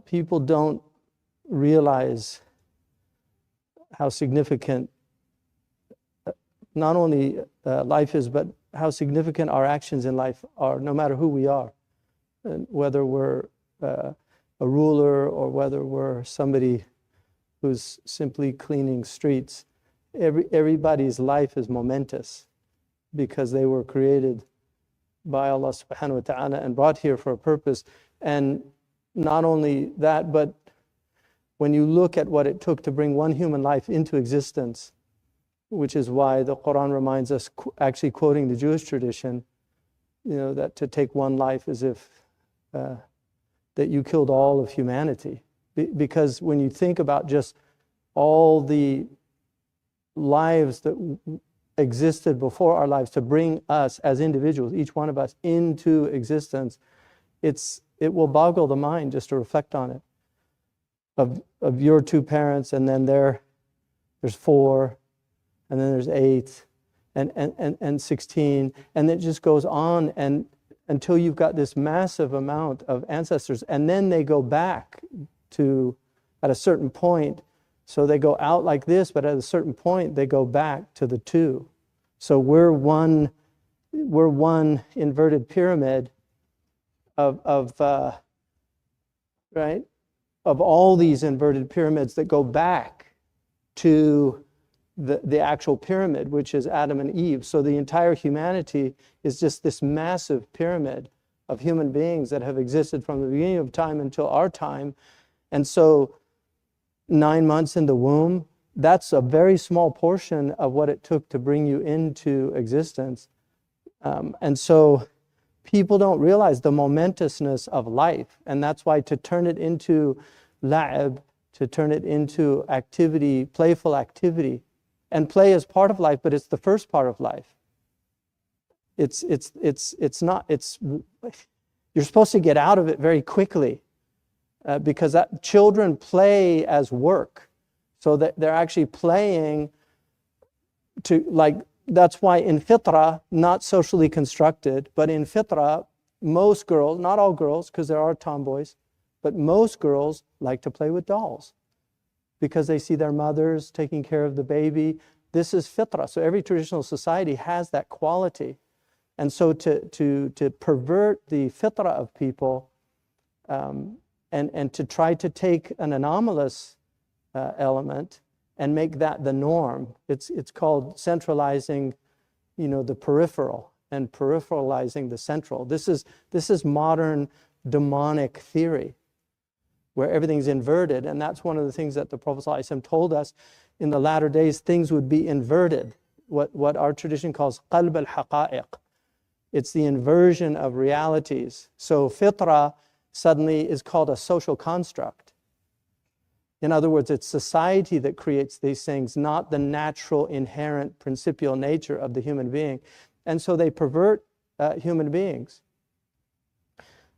People don't realize how significant not only life is, but how significant our actions in life are, no matter who we are. And whether we're a ruler or whether we're somebody who's simply cleaning streets, everybody's life is momentous because they were created by Allah subhanahu wa ta'ala and brought here for a purpose. And not only that, but when you look at what it took to bring one human life into existence, which is why the Qur'an reminds us, actually quoting the Jewish tradition, that to take one life as if that you killed all of humanity. Because when you think about just all the lives that existed before our lives to bring us as individuals, each one of us, into existence, it will boggle the mind just to reflect on it. Of your two parents, and then there's 4, and then there's 8, and 16, and it just goes on, and until you've got this massive amount of ancestors, and then they go back to, at a certain point, so they go out like this, but at a certain point they go back to the 2. So we're one inverted pyramid of all these inverted pyramids that go back to the actual pyramid, which is Adam and Eve. So the entire humanity is just this massive pyramid of human beings that have existed from the beginning of time until our time. And so 9 months in the womb, that's a very small portion of what it took to bring you into existence. And so people don't realize the momentousness of life. And that's why to turn it into la'ib, to turn it into activity, playful activity, and play is part of life, but it's the first part of life. You're supposed to get out of it very quickly because children play as work. So that they're actually playing that's why in fitrah, not socially constructed, but in fitrah, most girls, not all girls, because there are tomboys, but most girls like to play with dolls because they see their mothers taking care of the baby. This is fitrah. So every traditional society has that quality. And so to pervert the fitrah of people and to try to take an anomalous element and make that the norm, it's called centralizing, the peripheral and peripheralizing the central. This is modern demonic theory, where everything's inverted, and that's one of the things that the Prophet ﷺ told us in the latter days, things would be inverted, what our tradition calls qalb al-haqa'iq. It's the inversion of realities. So fitrah suddenly is called a social construct. In other words, it's society that creates these things, not the natural, inherent, principial nature of the human being. And so they pervert human beings.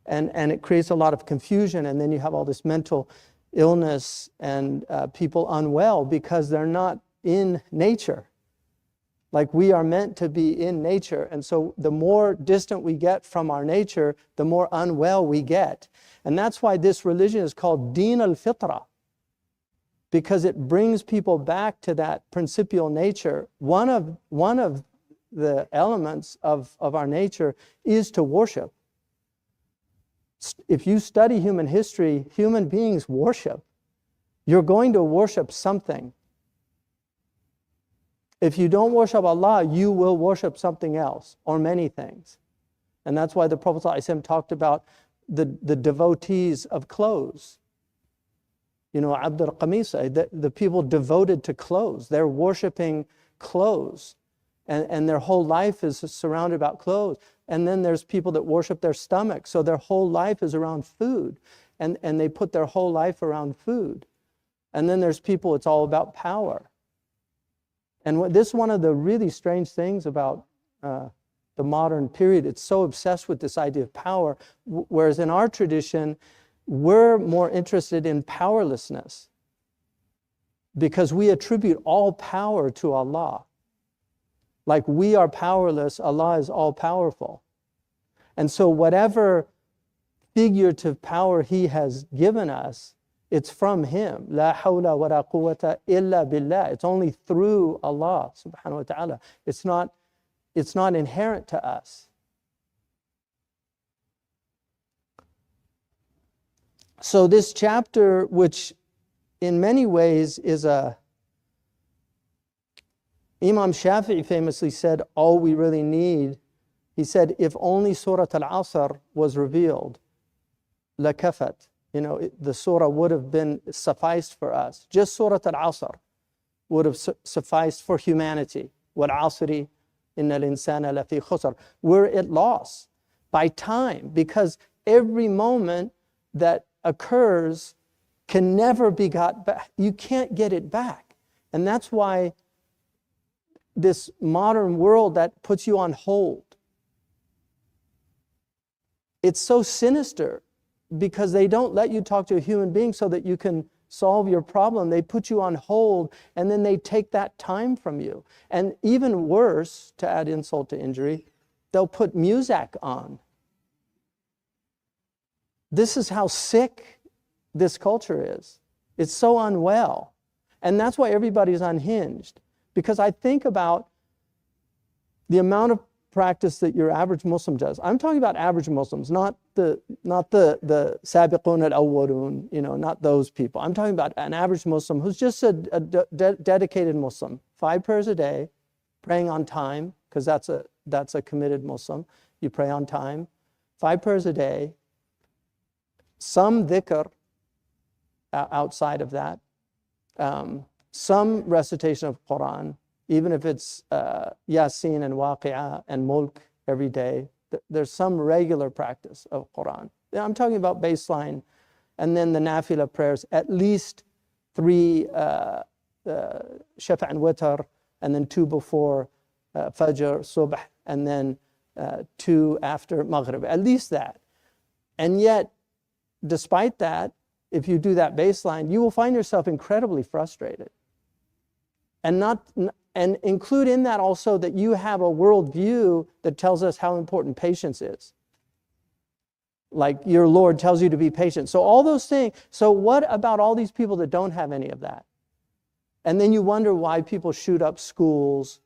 And it creates a lot of confusion, and then you have all this mental illness and people unwell because they're not in nature. Like we are meant to be in nature, and so the more distant we get from our nature, the more unwell we get. And that's why this religion is called Deen al-Fitra, because it brings people back to that principial nature. One of the elements of our nature is to worship. If you study human history, human beings worship. You're going to worship something. If you don't worship Allah, you will worship something else or many things. And that's why the Prophet ﷺ talked about the devotees of clothes. Abd al-Qamisa, the people devoted to clothes. They're worshiping clothes. And their whole life is surrounded about clothes. And then there's people that worship their stomach, so their whole life is around food. And they put their whole life around food. And then there's people, it's all about power. And this is one of the really strange things about the modern period. It's so obsessed with this idea of power, whereas in our tradition, we're more interested in powerlessness because we attribute all power to Allah. Like we are powerless, Allah is all powerful. And so whatever figurative power He has given us, it's from Him. La hawla wa la quwwata illa billah. It's only through Allah subhanahu wa ta'ala. It's not inherent to us. So this chapter, which in many ways is Imam Shafi'i famously said, all we really need, he said, if only Surah Al-Asr was revealed, lakafat, the surah would have been sufficed for us. Just Surah Al-Asr would have sufficed for humanity. وَالْعَصْرِ إِنَّ الْإِنسَانَ لَفِي خُسْرٍ. We're at loss by time, because every moment that occurs can never be got back. You can't get it back. And that's why this modern world that puts you on hold, it's so sinister, because they don't let you talk to a human being so that you can solve your problem. They put you on hold, and then they take that time from you. And even worse, to add insult to injury, they'll put music on. This is how sick this culture is. It's so unwell. And that's why everybody's unhinged. Because I think about the amount of practice that your average Muslim does. I'm talking about average Muslims, not the sabiqun al-awwalun, not those people. I'm talking about an average Muslim who's just a dedicated Muslim. 5 prayers a day, praying on time, because that's a committed Muslim. You pray on time. 5 prayers a day. Some dhikr outside of that. Some recitation of Qur'an, even if it's Yasin and Waqi'ah and Mulk every day. There's some regular practice of Qur'an. I'm talking about baseline. And then the nafila prayers, at least 3 shafa' and witr, and then 2 before fajr, subh, and then 2 after maghrib. At least that. And yet, despite that, if you do that baseline, you will find yourself incredibly frustrated. And include in that also that you have a worldview that tells us how important patience is. Like your Lord tells you to be patient. So all those things. So what about all these people that don't have any of that? And then you wonder why people shoot up schools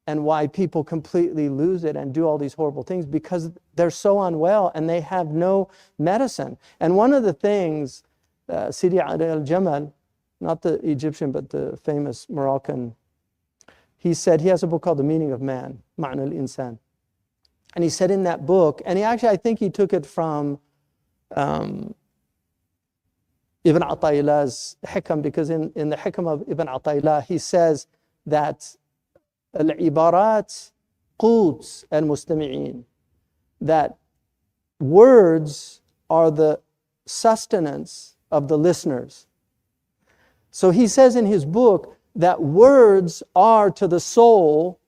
and why people completely lose it and do all these horrible things, because they're so unwell and they have no medicine. And one of the things, Sidi Ali al-Jamal, not the Egyptian, but the famous Moroccan, he said, he has a book called The Meaning of Man, Ma'na al-Insan. And he said in that book, and I think he took it from Ibn Ata'illah's Hikam, because in the Hikam of Ibn Ata'illah, he says that al-ibarat quds al-mustami'in, that words are the sustenance of the listeners. So he says in his book that words are to the soul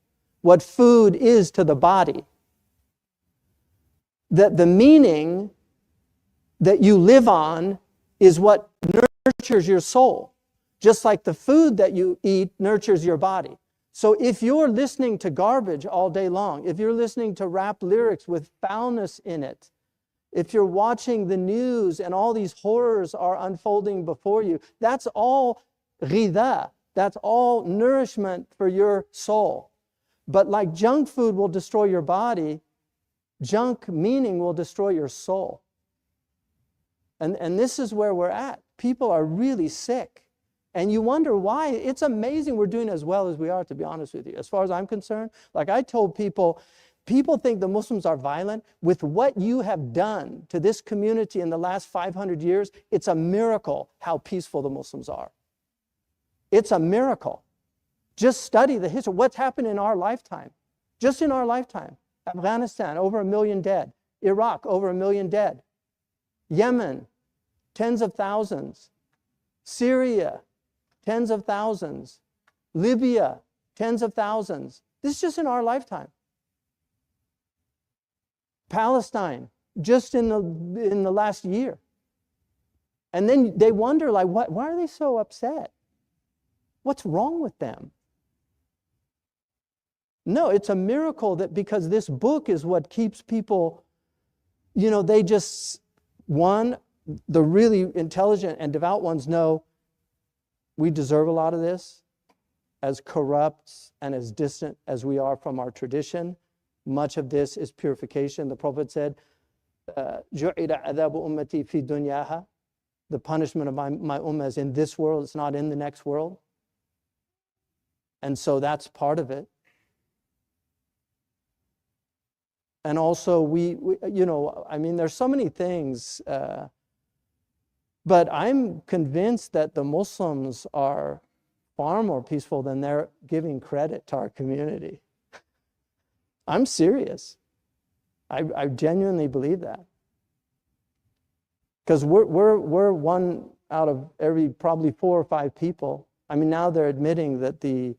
what food is to the body. That the meaning that you live on is what nurtures your soul, just like the food that you eat nurtures your body. So if you're listening to garbage all day long, if you're listening to rap lyrics with foulness in it, if you're watching the news and all these horrors are unfolding before you, that's all ghidha, that's all nourishment for your soul. But like junk food will destroy your body, junk meaning will destroy your soul. And this is where we're at. People are really sick. And you wonder why. It's amazing we're doing as well as we are, to be honest with you. As far as I'm concerned, like I told people, people think the Muslims are violent. With what you have done to this community in the last 500 years, it's a miracle how peaceful the Muslims are. It's a miracle. Just study the history. What's happened in our lifetime? Just in our lifetime. Afghanistan, over 1 million dead. Iraq, over 1 million dead. Yemen, tens of thousands. Syria, tens of thousands. Libya, tens of thousands. This is just in our lifetime. Palestine, just in the last year. And then they wonder, like, why are they so upset? What's wrong with them? No, it's a miracle that because this book is what keeps people, they just One, the really intelligent and devout ones know we deserve a lot of this. As corrupt and as distant as we are from our tradition, much of this is purification. The Prophet said, "Ju'ila adhabu ummati fi dunyaha." The punishment of my ummah is in this world, it's not in the next world. And so that's part of it. And also there's so many things, but I'm convinced that the Muslims are far more peaceful than they're giving credit to our community. I'm serious. I genuinely believe that. Because we're one out of every probably 4 or 5 people. I mean, now they're admitting that the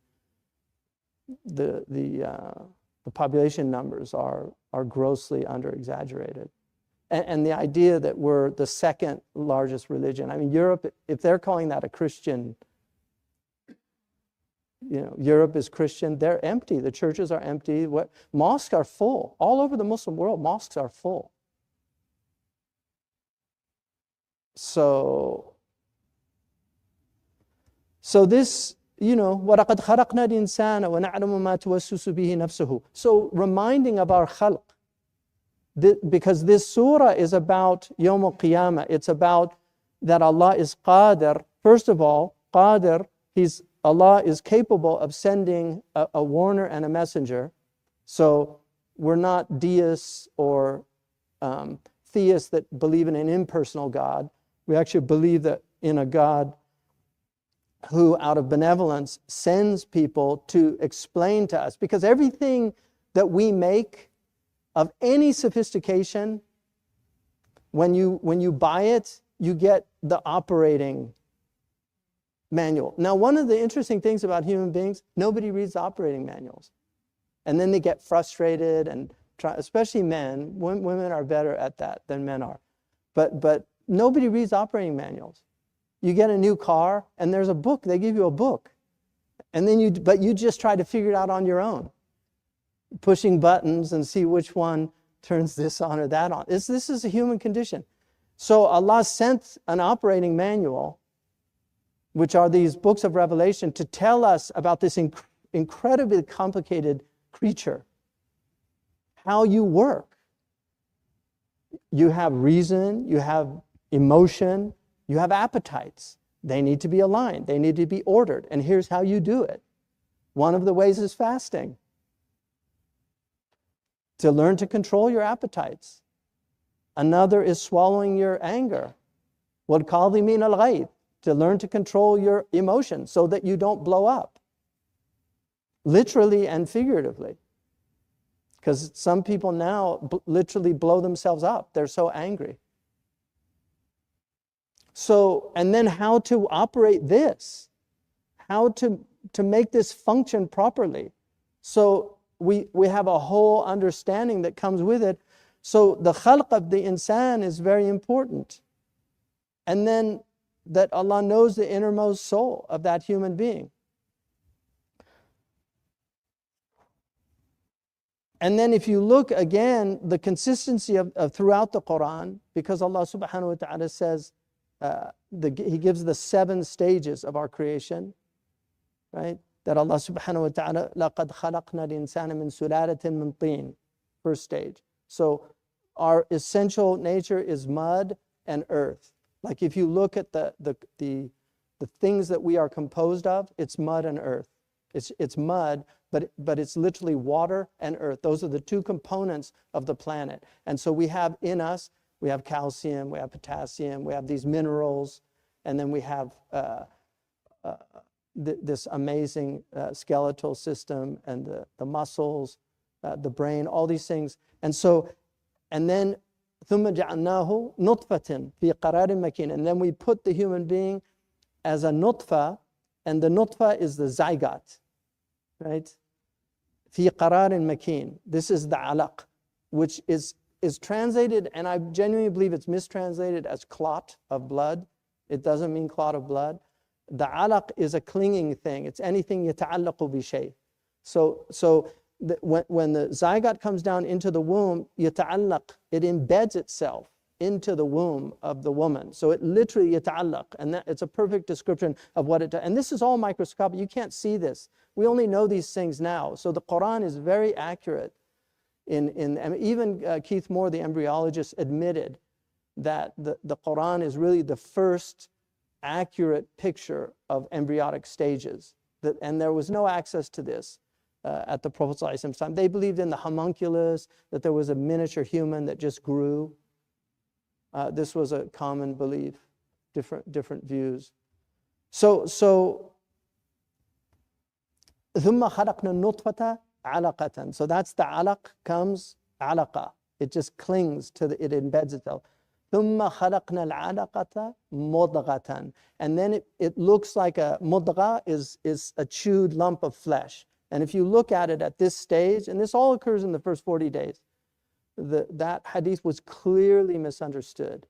population numbers are grossly under-exaggerated. And the idea that we're the second largest religion. I mean, Europe, if they're calling that a Christian, Europe is Christian, they're empty. The churches are empty. Mosques are full. All over the Muslim world, mosques are full. So this, وَلَقَدْ خَلَقْنَا الْإِنسَانَ وَنَعْلَمُ مَا تُوَسْوِسُ بِهِ نَفْسُهُ. So reminding of our khalq, because this surah is about Yawm al-Qiyamah. It's about that Allah is qadir. First of all, qadir, Allah is capable of sending a warner and a messenger. So we're not deists or theists that believe in an impersonal God. We actually believe that in a God who, out of benevolence, sends people to explain to us. Because everything that we make of any sophistication, when you buy it, you get the operating manual. Now, one of the interesting things about human beings, nobody reads operating manuals. And then they get frustrated and try, especially men. Women are better at that than men are. But nobody reads operating manuals. You get a new car and there's a book, they give you a book. And then you just try to figure it out on your own. Pushing buttons and see which one turns this on or that on. This is a human condition. So Allah sent an operating manual, which are these books of revelation, to tell us about this incredibly complicated creature. How you work. You have reason, you have emotion, you have appetites. They need to be aligned. They need to be ordered. And here's how you do it. One of the ways is fasting. To learn to control your appetites. Another is swallowing your anger. وَالْكَاظِمِينَ الْغَيْظَ. To learn to control your emotions so that you don't blow up. Literally and figuratively. Because some people now literally blow themselves up. They're so angry. So, and then how to operate this. How to make this function properly. So we have a whole understanding that comes with it. So the khalq of the insan is very important. And then that Allah knows the innermost soul of that human being. And then if you look again, the consistency of throughout the Qur'an, because Allah subhanahu wa ta'ala says, He gives the 7 stages of our creation, right? That Allah subhanahu wa ta'ala, لَقَدْ خَلَقْنَا الْإِنسَانَ مِنْ سُلَالَةٍ مِنْ طِينٍ. First stage. So our essential nature is mud and earth. Like if you look at the things that we are composed of, it's mud and earth. It's mud, but it's literally water and earth. Those are the 2 components of the planet. And so we have in us, we have calcium, we have potassium, we have these minerals, and then we have this amazing skeletal system and the muscles, the brain, all these things. And then ثُمَّ جَعَلْنَاهُ نُطْفَةٍ فِي قَرَارٍ مَكِينٍ. And then we put the human being as a nutfa, and the nutfa is the zygote, right? فِي قَرَارٍ مَكِينٍ. This is the alaq, which is translated, and I genuinely believe it's mistranslated as clot of blood. It doesn't mean clot of blood. The alaq is a clinging thing. It's anything يتعلق بشيء. So when the zygote comes down into the womb, يتعلق, it embeds itself into the womb of the woman. So it literally يتعلق, and that, it's a perfect description of what it does. And this is all microscopic. You can't see this. We only know these things now. So the Qur'an is very accurate. And even Keith Moore, the embryologist, admitted that the Qur'an is really the first accurate picture of embryonic stages. And there was no access to this at the Prophet ﷺ's time. They believed in the homunculus, that there was a miniature human that just grew. This was a common belief, different views. So ثُمَّ خَلَقْنَا النُّطْفَةَ عَلَقَةً. So that's the alaq comes alaqa. It just clings to it embeds itself. ثُمَّ خَلَقْنَا الْعَلَقَةَ مُضْغَةً. And then it looks like a mudgha is a chewed lump of flesh. And if you look at it at this stage, and this all occurs in the first 40 days, that hadith was clearly misunderstood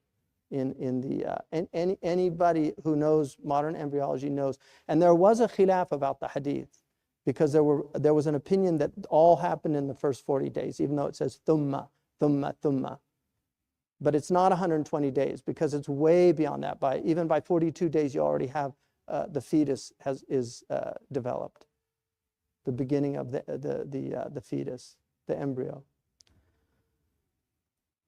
anybody who knows modern embryology knows. And there was a khilaf about the hadith, because there was an opinion that all happened in the first 40 days, even though it says thumma. But it's not 120 days, because it's way beyond that. Even by 42 days, you already have the fetus is developed, the beginning of the fetus, the embryo.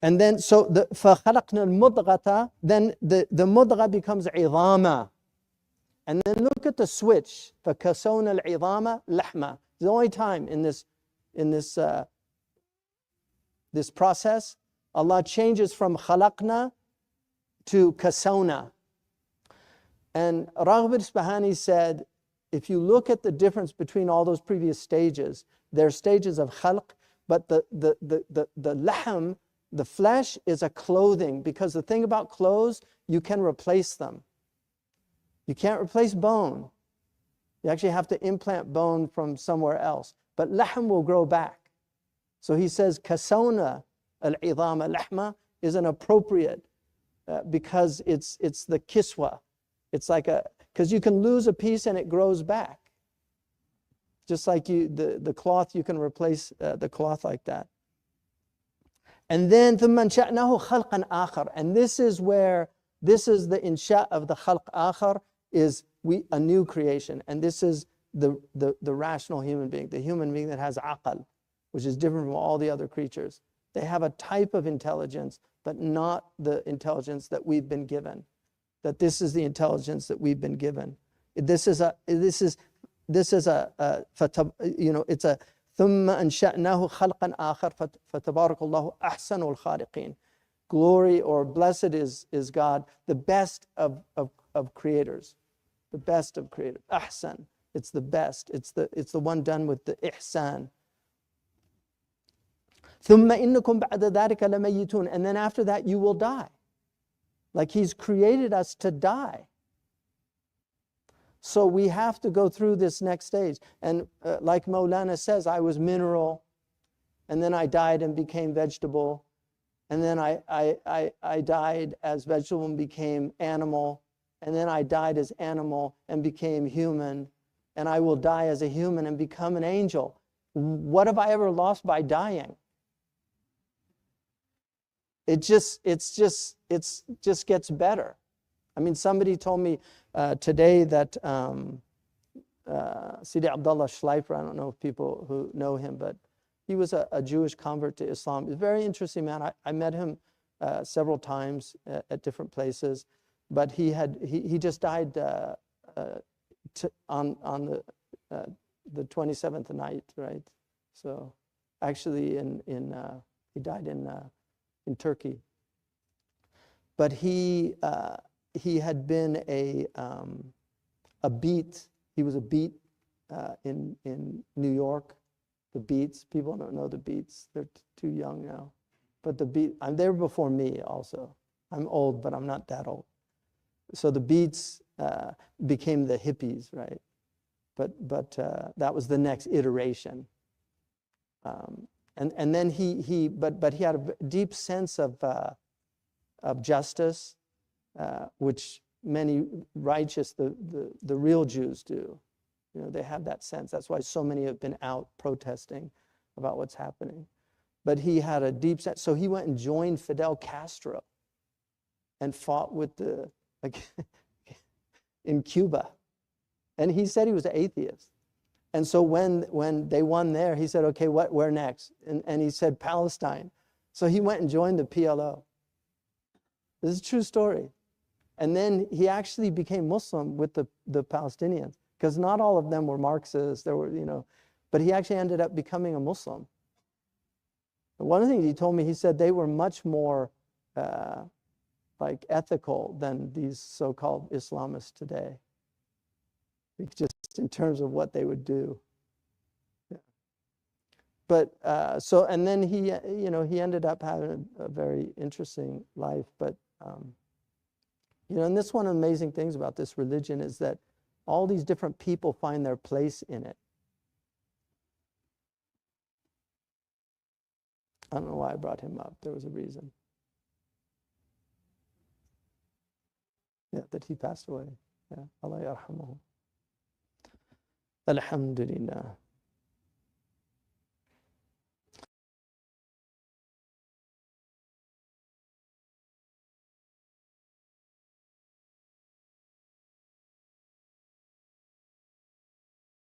And then, so the فَخَلَقْنَا الْمُضْغَةَ, then the mudgha becomes عِظَامًا. And then look at the switch. فَكَسَوْنَا الْعِظَامَ لَحْمًا. The only time in this process, Allah changes from khalaqna to kasawna. And Raghib Isfahani said, if you look at the difference between all those previous stages, they're stages of khalq, but the lahm, the flesh, is a clothing, because the thing about clothes, you can replace them. You can't replace bone. You actually have to implant bone from somewhere else. But lahm will grow back. So he says, kasawna al-idhama lahma is an appropriate, because it's the kiswa. It's like because you can lose a piece and it grows back. Just like the cloth, you can replace the cloth like that. And then ثُمَّ أَنشَأْنَاهُ خَلْقًا آخَرَ. And this is the insha of the khalq akhar, is a new creation. And this is the rational human being, the human being that has aql, which is different from all the other creatures. They have a type of intelligence, but not the intelligence that we've been given. That this is the intelligence that we've been given. It's a ثُمَّ أَنشَأْنَاهُ خَلْقًا آخَرَ فَتَبَارَكَ اللَّهُ أَحْسَنُ الْخَالِقِينَ. Glory or blessed is God, the best of creators. The best of creators. Ahsan. It's the best. It's the one done with the ihsan. ثُمَّ إِنَّكُمْ بَعْدَ ذَلِكَ لَمَيِّتُونَ. And then after that you will die. Like He's created us to die. So we have to go through this next stage. And like Maulana says, I was mineral, and then I died and became vegetable, and then I died as vegetable and became animal, and then I died as animal and became human, and I will die as a human and become an angel. What have I ever lost by dying? It just gets better. I mean, somebody told me today that Sidi Abdullah Schleifer, I don't know if people who know him, but he was a Jewish convert to Islam. He's a very interesting man. I met him several times at different places, but he just died on the 27th night, right? So actually he died in Turkey. But he had been a beat. He was a beat in New York. The Beats. People don't know the Beats. They're too young now. But the Beat. They were before me also. I'm old, but I'm not that old. So the Beats became the hippies, right? But that was the next iteration. And then he had a deep sense of justice. Which many righteous, the real Jews do. You know, they have that sense. That's why so many have been out protesting about what's happening. But he had a deep sense. So he went and joined Fidel Castro. and fought with the, like, in Cuba. And he said he was an atheist. And so when they won there, he said, okay, where next? And he said, Palestine. So he went and joined the PLO. This is a true story. And then he actually became Muslim with the Palestinians, because not all of them were Marxists. There were, but he actually ended up becoming a Muslim. And one of the things he told me, he said they were much more like ethical than these so-called Islamists today, just in terms of what they would do. Yeah. But so, and then he, he ended up having a very interesting life. But and this one of the amazing things about this religion is that all these different people find their place in it. I don't know why I brought him up. There was a reason. Yeah, that he passed away. Yeah, Allah yarhamuhu. Alhamdulillah.